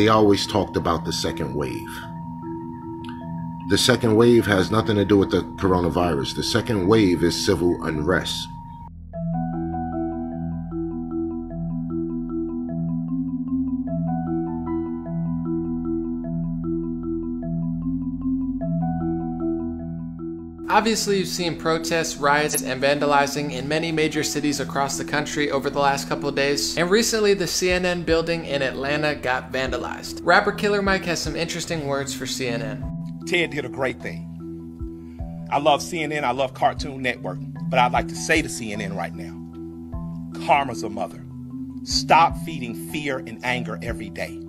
They always talked about the second wave. The second wave has nothing to do with the coronavirus. The second wave is civil unrest. Obviously, you've seen protests, riots, and vandalizing in many major cities across the country over the last couple of days, and recently the CNN building in Atlanta got vandalized. Rapper Killer Mike has some interesting words for CNN. Ted did a great thing. I love CNN, I love Cartoon Network, but I'd like to say to CNN right now, karma's a mother. Stop feeding fear and anger every day.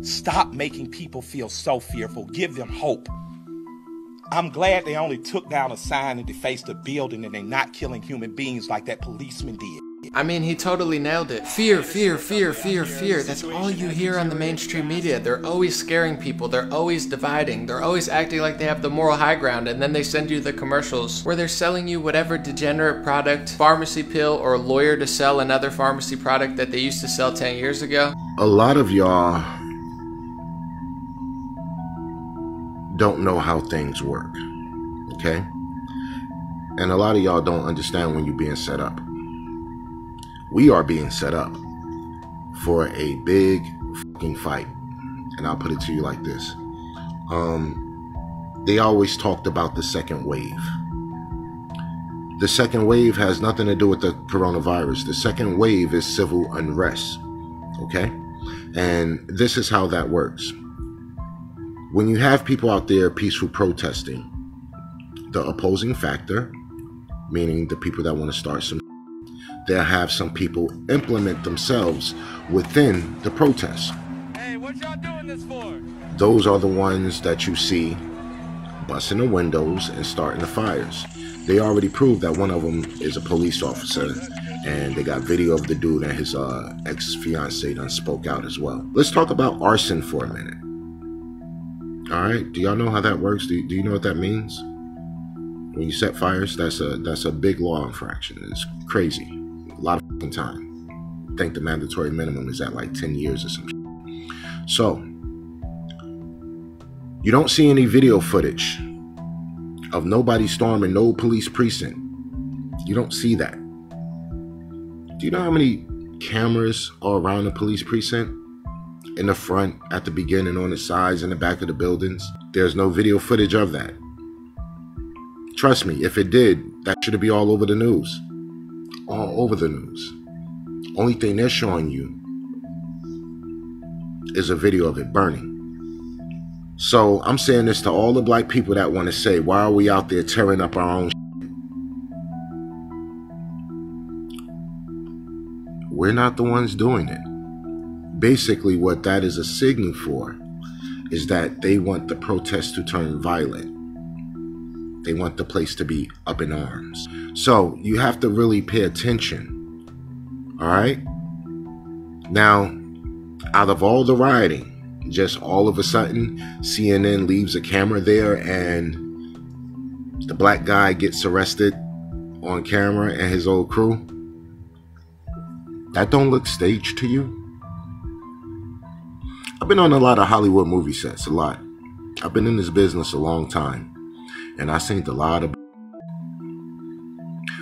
Stop making people feel so fearful. Give them hope. I'm glad they only took down a sign and defaced a building and they're not killing human beings like that policeman did. I mean, he totally nailed it. Fear, fear, fear, fear, fear. That's all you hear on the mainstream media. They're always scaring people. They're always dividing. They're always acting like they have the moral high ground, and then they send you the commercials where they're selling you whatever degenerate product, pharmacy pill, or lawyer to sell another pharmacy product that they used to sell 10 years ago. A lot of y'all don't know how things work, okay? And a lot of y'all don't understand when you're being set up. We are being set up for a big fucking fight. And I'll put it to you like this. They always talked about the second wave. The second wave has nothing to do with the coronavirus. The second wave is civil unrest, okay? And this is how that works. When you have people out there peaceful protesting, the opposing factor, meaning the people that want to start some, they'll have some people implement themselves within the protest. Hey, what y'all doing this for? Those are the ones that you see busting the windows and starting the fires. They already proved that one of them is a police officer, and they got video of the dude and his ex-fiance done spoke out as well. Let's talk about arson for a minute. All right, do y'all know how that works? Do you know what that means? When you set fires, that's a big law infraction. It's crazy. A lot of fucking time. I think the mandatory minimum is at like 10 years or some shit. So, you don't see any video footage of nobody storming no police precinct. You don't see that. Do you know how many cameras are around the police precinct? In the front, at the beginning, on the sides, in the back of the buildings. There's no video footage of that. Trust me, if it did, that should be all over the news. All over the news. Only thing they're showing you is a video of it burning. So I'm saying this to all the black people that want to say, why are we out there tearing up our own shit? We're not the ones doing it. Basically, what that is a signal for is that they want the protest to turn violent. They want the place to be up in arms. So you have to really pay attention. All right? Now, out of all the rioting, just all of a sudden, CNN leaves a camera there and the black guy gets arrested on camera and his old crew. That don't look staged to you? I've been on a lot of Hollywood movie sets, a lot. I've been in this business a long time, and I've seen a lot of...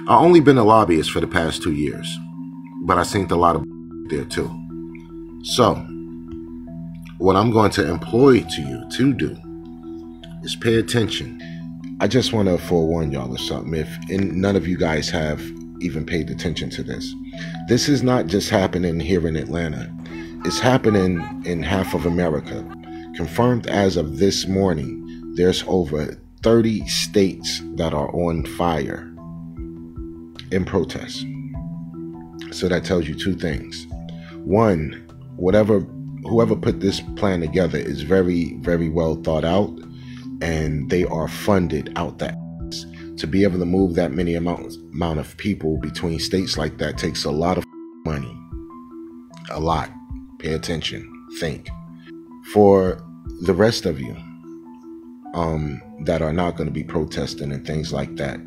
I've only been a lobbyist for the past 2 years, but I've seen a lot of there too. So, what I'm going to employ to you to do is pay attention. I just want to forewarn y'all or something, if none of you guys have even paid attention to this. This is not just happening here in Atlanta. It's happening in half of America. Confirmed as of this morning, there's over 30 states that are on fire in protest. So that tells you two things. One, whoever put this plan together is very, very well thought out, and they are funded out that. To be able to move that many amount of people between states like that takes a lot of money. A lot. Pay attention. Think. For the rest of you that are not going to be protesting and things like that,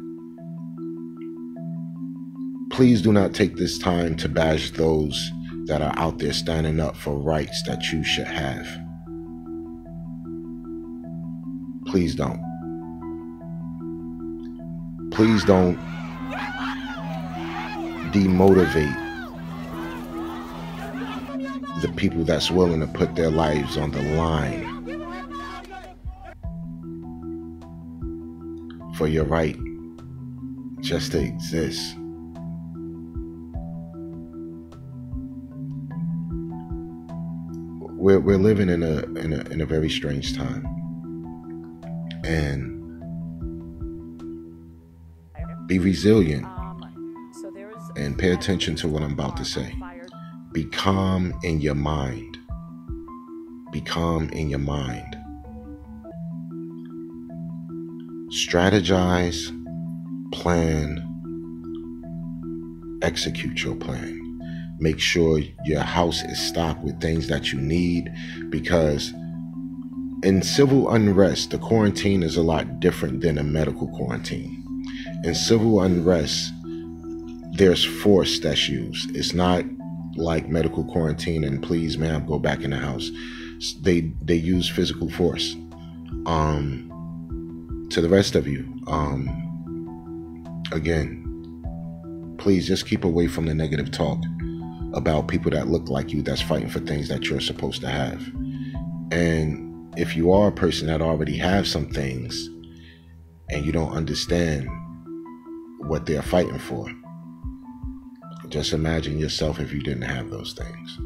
please do not take this time to bash those that are out there standing up for rights that you should have. Please don't. Please don't demotivate the people that's willing to put their lives on the line for your right just to exist. We're living in a very strange time, and be resilient and pay attention to what I'm about to say. Be calm in your mind. Be calm in your mind. Strategize, plan, execute your plan. Make sure your house is stocked with things that you need, because in civil unrest, the quarantine is a lot different than a medical quarantine. In civil unrest, there's force that's used. It's not like medical quarantine and please, ma'am, go back in the house. They use physical force. To the rest of you, again, please just keep away from the negative talk about people that look like you that's fighting for things that you're supposed to have. And if you are a person that already have some things and you don't understand what they're fighting for, just imagine yourself if you didn't have those things.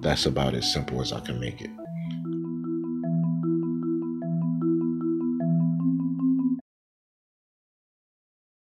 That's about as simple as I can make it.